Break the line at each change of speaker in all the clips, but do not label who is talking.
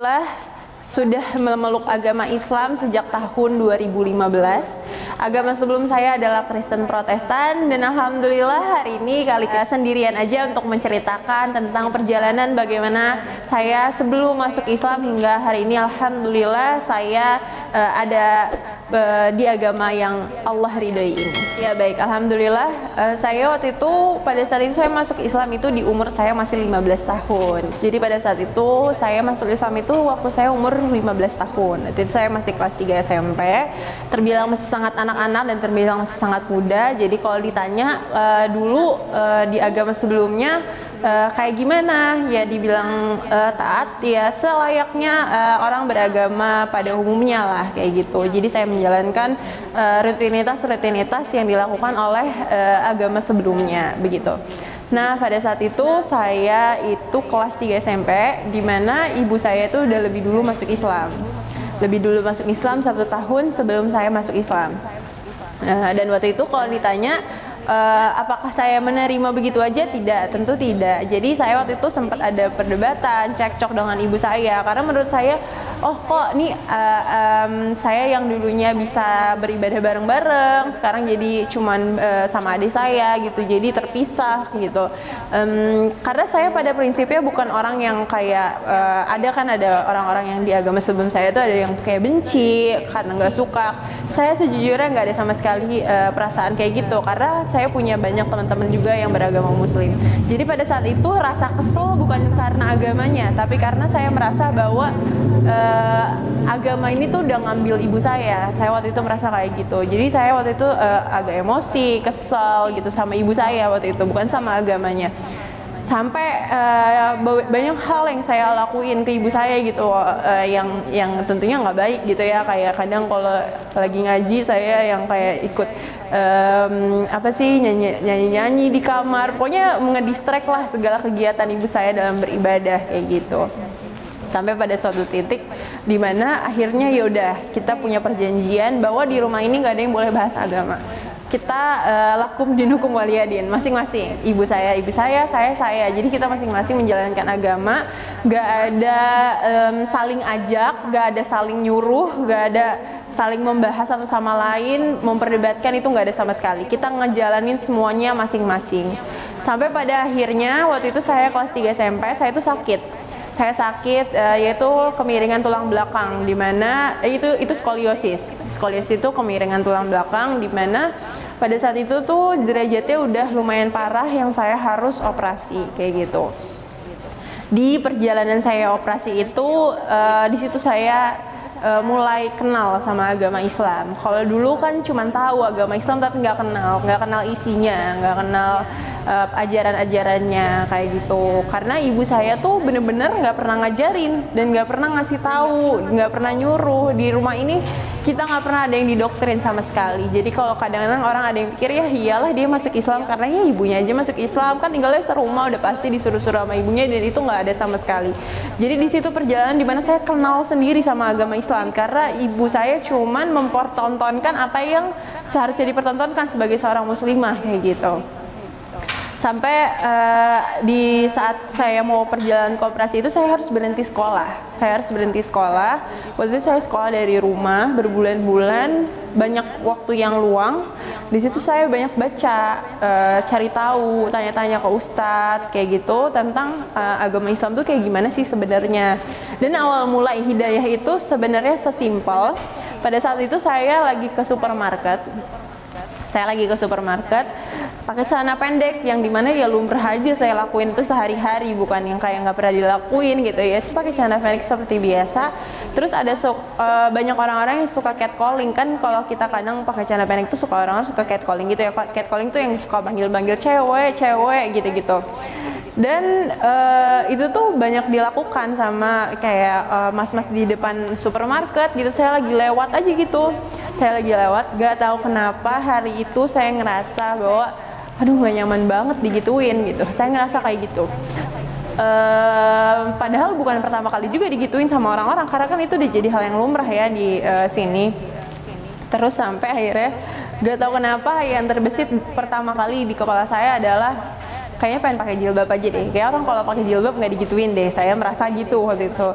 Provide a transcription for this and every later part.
Lah, sudah memeluk agama Islam sejak tahun 2015. Agama sebelum saya adalah Kristen Protestan, dan alhamdulillah hari ini kali sendirian aja untuk menceritakan tentang perjalanan bagaimana saya sebelum masuk Islam hingga hari ini. Alhamdulillah saya ada di agama yang Allah ridhoi ini. Ya baik, alhamdulillah saya waktu itu pada saat itu saya masuk Islam itu di umur saya masih 15 tahun. Jadi pada saat itu saya masuk Islam itu waktu saya umur 15 tahun. Itu saya masih kelas 3 SMP. Terbilang masih sangat anak-anak dan terbilang masih sangat muda. Jadi kalau ditanya dulu di agama sebelumnya kayak gimana, ya dibilang taat, ya selayaknya orang beragama pada umumnya lah kayak gitu. Jadi saya menjalankan rutinitas yang dilakukan oleh agama sebelumnya begitu. Nah pada saat itu saya itu kelas 3 SMP, di mana ibu saya itu udah lebih dulu masuk Islam. Lebih dulu masuk Islam 1 tahun sebelum saya masuk Islam. Dan waktu itu kalau ditanya apakah saya menerima begitu aja? Tidak, tentu tidak. Jadi saya waktu itu sempat ada perdebatan, cekcok dengan ibu saya, karena menurut saya, oh kok nih saya yang dulunya bisa beribadah bareng-bareng, sekarang jadi cuman sama adik saya gitu, jadi terpisah gitu. Karena saya pada prinsipnya bukan orang yang kayak ada orang-orang yang di agama sebelum saya itu ada yang kayak benci karena nggak suka. Saya sejujurnya nggak ada sama sekali perasaan kayak gitu, karena saya punya banyak teman-teman juga yang beragama Muslim. Jadi pada saat itu rasa kesel bukan karena agamanya, tapi karena saya merasa bahwa agama ini tuh udah ngambil ibu saya. Saya waktu itu merasa kayak gitu. Jadi saya waktu itu agak emosi, kesel gitu sama ibu saya waktu itu, bukan sama agamanya. Sampai banyak hal yang saya lakuin ke ibu saya gitu, yang tentunya nggak baik gitu ya. Kayak kadang kalau lagi ngaji saya yang kayak ikut nyanyi di kamar, pokoknya ngedistract lah segala kegiatan ibu saya dalam beribadah kayak gitu. Sampai pada suatu titik di mana akhirnya yaudah kita punya perjanjian bahwa di rumah ini nggak ada yang boleh bahas agama. Kita lakum dinukum waliyadin, masing-masing, ibu saya, saya. Jadi kita masing-masing menjalankan agama, nggak ada saling ajak, nggak ada saling nyuruh, nggak ada saling membahas satu sama lain, memperdebatkan, itu nggak ada sama sekali. Kita ngejalanin semuanya masing-masing. Sampai pada akhirnya waktu itu saya kelas 3 SMP, saya itu sakit. Saya sakit yaitu kemiringan tulang belakang, di mana itu skoliosis. Skoliosis itu kemiringan tulang belakang, di mana pada saat itu tuh derajatnya udah lumayan parah yang saya harus operasi kayak gitu. Di perjalanan saya operasi itu di situ saya mulai kenal sama agama Islam. Kalau dulu kan cuma tahu agama Islam tapi nggak kenal isinya, nggak kenal ajaran-ajarannya kayak gitu. Karena ibu saya tuh bener-bener nggak pernah ngajarin dan nggak pernah ngasih tahu, nggak pernah nyuruh. Di rumah ini kita nggak pernah ada yang didoktrin sama sekali. Jadi kalau kadang-kadang orang ada yang pikir, ya iyalah dia masuk Islam karena ya ibunya aja masuk Islam, kan tinggalnya serumah udah pasti disuruh-suruh sama ibunya, dan itu nggak ada sama sekali. Jadi di situ perjalanan dimana saya kenal sendiri sama agama Islam, karena ibu saya cuman mempertontonkan apa yang seharusnya dipertontonkan sebagai seorang muslimah kayak gitu. Sampai di saat saya mau perjalanan ke operasi itu saya harus berhenti sekolah. Waktu itu saya sekolah dari rumah berbulan-bulan, banyak waktu yang luang. Di situ saya banyak baca, cari tahu, tanya-tanya ke ustadz kayak gitu tentang agama Islam tuh kayak gimana sih sebenarnya. Dan awal mulai hidayah itu sebenarnya sesimpel. Pada saat itu saya lagi ke supermarket. Pakai celana pendek, yang dimana ya lumrah aja saya lakuin itu sehari-hari, bukan yang kayak nggak pernah dilakuin gitu ya. Pakai celana pendek seperti biasa. Terus ada banyak orang-orang yang suka catcalling, kan kalau kita kadang pakai celana pendek tuh suka orang-orang suka catcalling gitu ya. Catcalling tuh yang suka panggil-panggil cewek gitu-gitu. Dan itu tuh banyak dilakukan sama kayak mas-mas di depan supermarket gitu. Saya lagi lewat aja gitu, gak tahu kenapa hari itu saya ngerasa bahwa aduh gak nyaman banget digituin gitu. Saya ngerasa kayak gitu. Padahal bukan pertama kali juga digituin sama orang-orang, karena kan itu udah jadi hal yang lumrah ya di sini. Terus sampai akhirnya gak tahu kenapa yang terbesit pertama kali di kepala saya adalah kayaknya pengen pakai jilbab aja deh. Kayak orang kalau pakai jilbab nggak digituin deh. Saya merasa gitu waktu itu.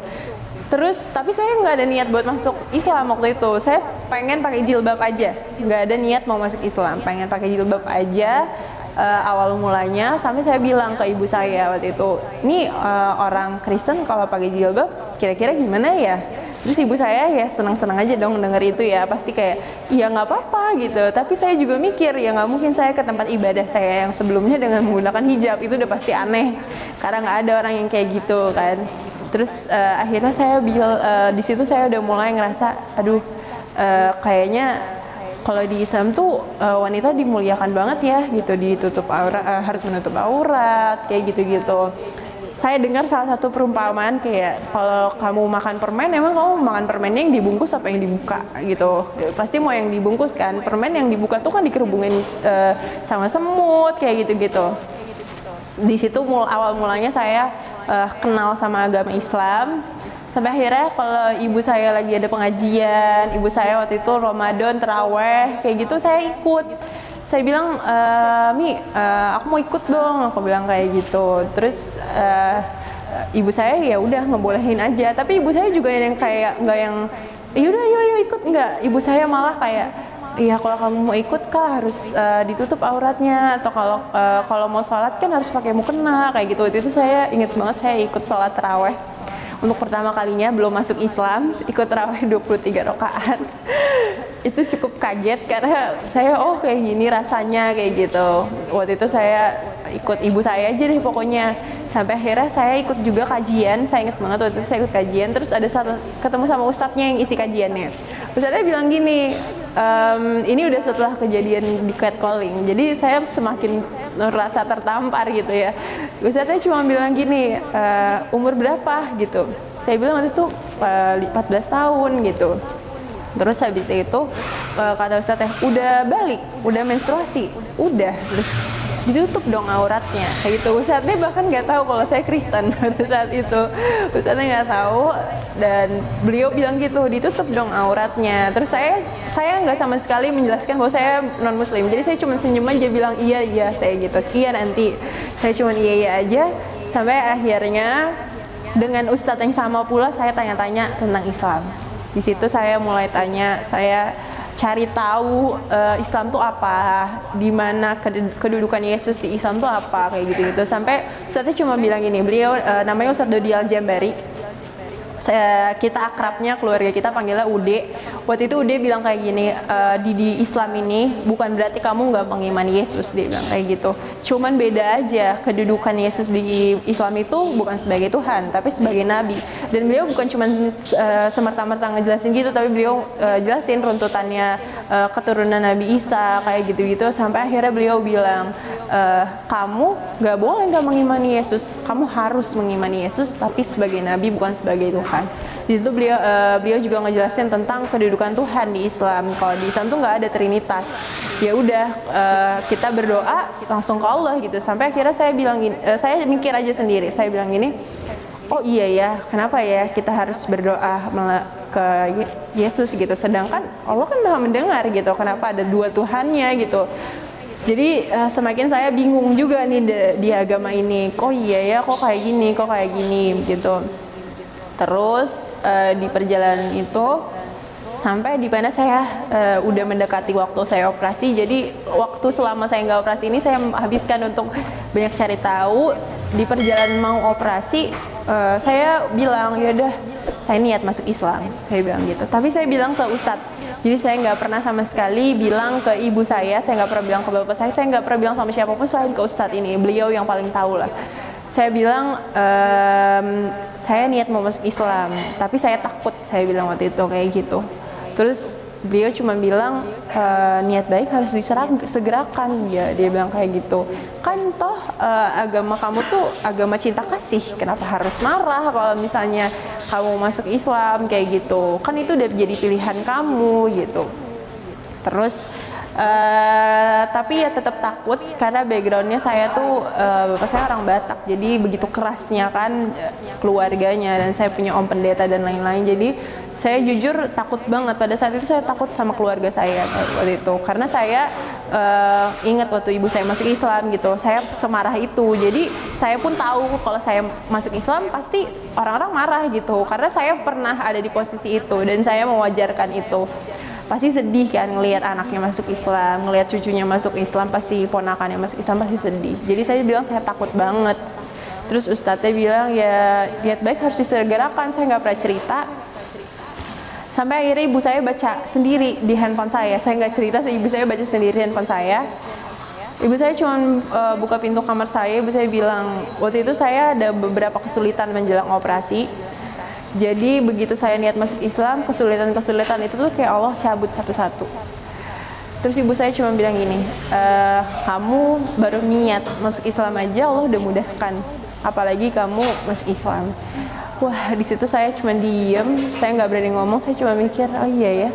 Terus tapi saya nggak ada niat buat masuk Islam waktu itu. Saya pengen pakai jilbab aja, nggak ada niat mau masuk Islam, pengen pakai jilbab aja. Awal mulanya sampai saya bilang ke ibu saya waktu itu, ini orang Kristen kalau pakai jilbab kira-kira gimana ya? Terus ibu saya ya senang-senang aja dong denger itu ya, pasti kayak ya nggak apa-apa gitu. Tapi saya juga mikir ya nggak mungkin saya ke tempat ibadah saya yang sebelumnya dengan menggunakan hijab, itu udah pasti aneh karena nggak ada orang yang kayak gitu kan. Terus akhirnya saya di situ saya udah mulai ngerasa aduh kayaknya kalau di Islam tuh wanita dimuliakan banget ya gitu, ditutup aurat, harus menutup aurat kayak gitu-gitu. Saya dengar salah satu perumpamaan kayak kalau kamu makan permen, emang kamu makan permennya yang dibungkus apa yang dibuka gitu. Pasti mau yang dibungkus kan. Permen yang dibuka tuh kan dikerubungin sama semut kayak gitu-gitu. Di situ awal mulanya saya kenal sama agama Islam. Sampai akhirnya kalau ibu saya lagi ada pengajian, ibu saya waktu itu Ramadan, terawih, kayak gitu saya ikut. Saya bilang, Mi, aku mau ikut dong, aku bilang kayak gitu. Terus ibu saya ya udah ngebolehin aja. Tapi ibu saya juga yang kayak nggak yang, yaudah yuk ikut, nggak. Ibu saya malah kayak, iya kalau kamu mau ikut kak harus ditutup auratnya, atau kalau mau sholat kan harus pakai mukena kayak gitu. Waktu itu saya inget banget saya ikut sholat taraweh. Untuk pertama kalinya belum masuk Islam, ikut tarawih 23 rakaat. Itu cukup kaget karena saya kayak gini rasanya kayak gitu. Waktu itu saya ikut ibu saya aja deh pokoknya. Sampai akhirnya saya ikut juga kajian. Saya inget banget waktu itu saya ikut kajian. Terus ada ketemu sama ustadznya yang isi kajiannya. Ustadznya bilang gini, ini udah setelah kejadian di catcalling. Jadi saya semakin merasa tertampar gitu ya. Ustadznya cuma bilang gini, umur berapa gitu. Saya bilang waktu itu 14 tahun gitu. Terus habis itu kata ustadznya, udah balik, udah menstruasi, udah. Terus ditutup dong auratnya kayak gitu. Ustadznya bahkan nggak tahu kalau saya Kristen pada saat itu. Ustadznya nggak tahu dan beliau bilang gitu, ditutup dong auratnya. Terus saya nggak sama sekali menjelaskan bahwa saya non muslim, jadi saya cuma senyum aja bilang iya saya gitu, iya nanti. Saya cuma iya aja sampai akhirnya dengan ustadz yang sama pula saya tanya-tanya tentang Islam. Di situ saya mulai tanya, saya cari tahu Islam tuh apa, di mana kedudukan Yesus di Islam tuh apa kayak gitu-gitu. Sampai Ustadznya cuma bilang gini, beliau namanya Ustadz Dodi Al-Jambari. Kita akrabnya, keluarga kita panggilnya Ude. Waktu itu Ude bilang kayak gini, di Islam ini bukan berarti kamu nggak mengimani Yesus, dia bilang kayak gitu. Cuman beda aja, kedudukan Yesus di Islam itu bukan sebagai Tuhan, tapi sebagai Nabi. Dan beliau bukan cuman semerta-merta ngejelasin gitu, tapi beliau jelasin runtutannya keturunan Nabi Isa kayak gitu-gitu. Sampai akhirnya beliau bilang, kamu nggak boleh nggak mengimani Yesus, kamu harus mengimani Yesus, tapi sebagai Nabi bukan sebagai Tuhan. Di situ beliau juga ngejelasin tentang kedudukan Tuhan di Islam. Kalau di Islam tuh nggak ada Trinitas. Ya udah kita berdoa langsung ke Allah gitu. Sampai akhirnya saya bilang gini, saya mikir aja sendiri. Saya bilang gini, oh iya ya, kenapa ya kita harus berdoa ke Yesus gitu. Sedangkan Allah kan Maha mendengar gitu. Kenapa ada dua Tuhannya gitu. Jadi semakin saya bingung juga nih di agama ini. Kok iya ya, kok kayak gini gitu. Terus di perjalanan itu sampai di mana saya udah mendekati waktu saya operasi. Jadi waktu selama saya nggak operasi ini saya habiskan untuk banyak cari tahu. Di perjalanan mau operasi saya bilang yaudah saya niat masuk Islam, saya bilang gitu. Tapi saya bilang ke Ustadz. Jadi saya nggak pernah sama sekali bilang ke ibu saya nggak pernah bilang ke bapak saya nggak pernah bilang sama siapapun selain ke Ustadz ini. Beliau yang paling tahu lah. Saya bilang saya niat mau masuk Islam, tapi saya takut, saya bilang waktu itu kayak gitu. Terus beliau cuma bilang niat baik harus disegerakan, dia bilang kayak gitu. Kan toh agama kamu tuh agama cinta kasih, kenapa harus marah kalau misalnya kamu masuk Islam kayak gitu? Kan itu udah jadi pilihan kamu gitu. Terus tapi ya tetap takut karena backgroundnya saya tuh bapak saya orang Batak, jadi begitu kerasnya kan keluarganya, dan saya punya om pendeta dan lain-lain, jadi Saya jujur takut banget, pada saat itu saya takut sama keluarga saya waktu itu, karena saya ingat waktu ibu saya masuk Islam gitu, saya semarah itu. Jadi saya pun tahu kalau saya masuk Islam pasti orang-orang marah gitu, karena saya pernah ada di posisi itu dan saya mewajarkan itu. Pasti sedih kan ngelihat anaknya masuk Islam, ngelihat cucunya masuk Islam, pasti ponakannya masuk Islam pasti sedih. Jadi saya bilang saya takut banget. Terus ustadznya bilang ya niat baik harus disegerakan. Saya nggak pernah cerita. Sampai akhirnya ibu saya baca sendiri di handphone saya. Saya nggak cerita, ibu saya baca sendiri handphone saya. Ibu saya cuma buka pintu kamar saya. Ibu saya bilang, waktu itu saya ada beberapa kesulitan menjelang operasi. Jadi begitu saya niat masuk Islam, kesulitan-kesulitan itu tuh kayak Allah cabut satu-satu. Terus ibu saya cuma bilang gini, kamu baru niat masuk Islam aja Allah udah mudahkan, apalagi kamu masuk Islam. Wah, di situ saya cuma diem, saya nggak berani ngomong, saya cuma mikir, oh iya ya,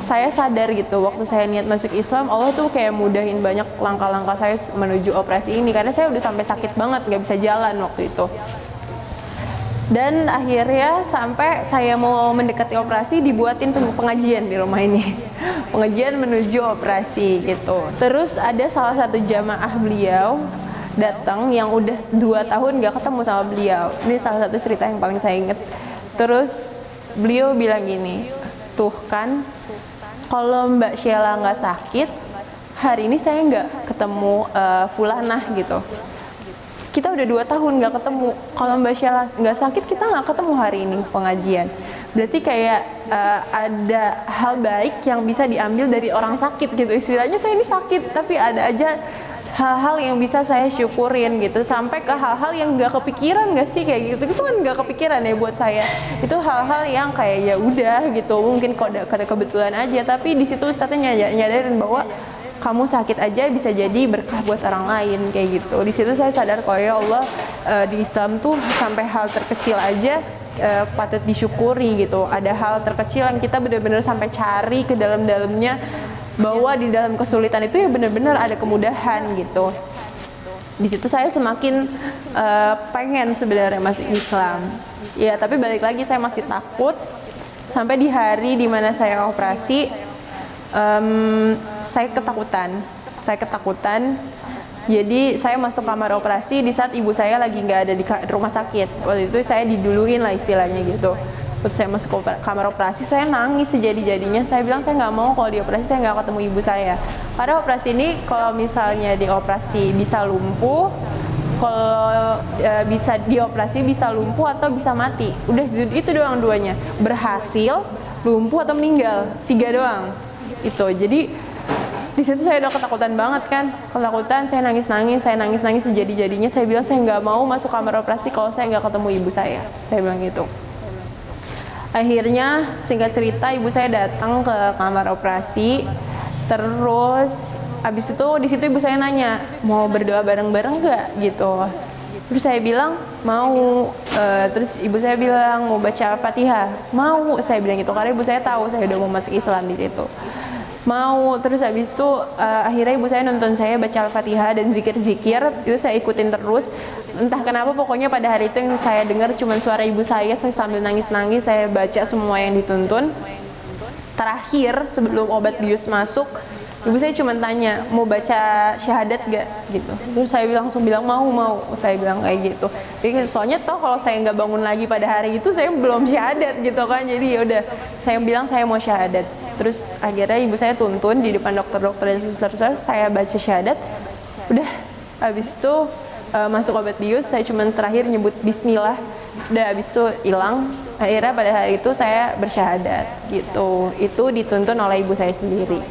saya sadar gitu, waktu saya niat masuk Islam, Allah tuh kayak mudahin banyak langkah-langkah saya menuju operasi ini, karena saya udah sampai sakit banget, nggak bisa jalan waktu itu. Dan akhirnya sampai saya mau mendekati operasi, dibuatin pengajian di rumah ini, pengajian menuju operasi gitu. Terus ada salah satu jamaah beliau datang yang udah 2 tahun gak ketemu sama beliau. Ini salah satu cerita yang paling saya inget. Terus beliau bilang gini, tuh kan kalau Mbak Sheila nggak sakit, hari ini saya nggak ketemu Fulanah gitu. Kita udah 2 tahun nggak ketemu. Kalau Mbak Sheila nggak sakit, kita nggak ketemu hari ini pengajian. Berarti kayak ada hal baik yang bisa diambil dari orang sakit gitu. Istilahnya saya ini sakit, tapi ada aja hal-hal yang bisa saya syukurin gitu, sampai ke hal-hal yang nggak kepikiran nggak sih kayak gitu, itu kan nggak kepikiran ya buat saya, itu hal-hal yang kayak ya udah gitu, mungkin kode kebetulan aja, tapi di situ ustadznya nyadarin bahwa kamu sakit aja bisa jadi berkah buat orang lain kayak gitu. Di situ saya sadar kalau ya Allah, di Islam tuh sampai hal terkecil aja patut disyukuri gitu. Ada hal terkecil yang kita benar-benar sampai cari ke dalam-dalamnya, bahwa di dalam kesulitan itu ya benar-benar ada kemudahan gitu. Di situ saya semakin pengen sebenarnya masuk Islam. Ya, tapi balik lagi saya masih takut. Sampai di hari dimana saya operasi, saya ketakutan. Jadi saya masuk kamar operasi di saat ibu saya lagi nggak ada di rumah sakit. Waktu itu saya diduluin lah istilahnya gitu. Waktu saya masuk kamar operasi, saya nangis sejadi-jadinya. Saya bilang saya nggak mau kalau dioperasi saya nggak ketemu ibu saya. Karena operasi ini kalau misalnya dioperasi bisa lumpuh, kalau bisa dioperasi bisa lumpuh atau bisa mati. Udah itu doang duanya. Berhasil, lumpuh atau meninggal, 3 doang. Itu. Jadi di situ saya udah ketakutan banget kan, ketakutan, saya nangis sejadi-jadinya. Saya bilang saya nggak mau masuk kamar operasi kalau saya nggak ketemu ibu saya bilang gitu. Akhirnya singkat cerita ibu saya datang ke kamar operasi, terus abis itu di situ ibu saya nanya mau berdoa bareng-bareng nggak gitu. Terus saya bilang mau, terus ibu saya bilang mau baca Al-Fatihah, mau, saya bilang gitu karena ibu saya tahu saya udah mau masuk Islam di situ. Mau, terus habis itu akhirnya ibu saya nonton saya baca Al-Fatihah dan zikir-zikir, itu saya ikutin terus. Entah kenapa pokoknya pada hari itu yang saya dengar cuma suara ibu saya sambil nangis-nangis, saya baca semua yang dituntun. Terakhir sebelum obat bius masuk, ibu saya cuma tanya, mau baca syahadat gak? Gitu. Terus saya langsung bilang mau, saya bilang kayak gitu. Jadi soalnya toh kalau saya nggak bangun lagi pada hari itu, saya belum syahadat gitu kan. Jadi ya udah, saya bilang saya mau syahadat. Terus akhirnya ibu saya tuntun di depan dokter-dokter dan suster-suster, saya baca syahadat. Udah, habis itu masuk obat bius, saya cuma terakhir nyebut bismillah. Udah, habis itu hilang. Akhirnya pada hari itu saya bersyahadat gitu. Itu dituntun oleh ibu saya sendiri.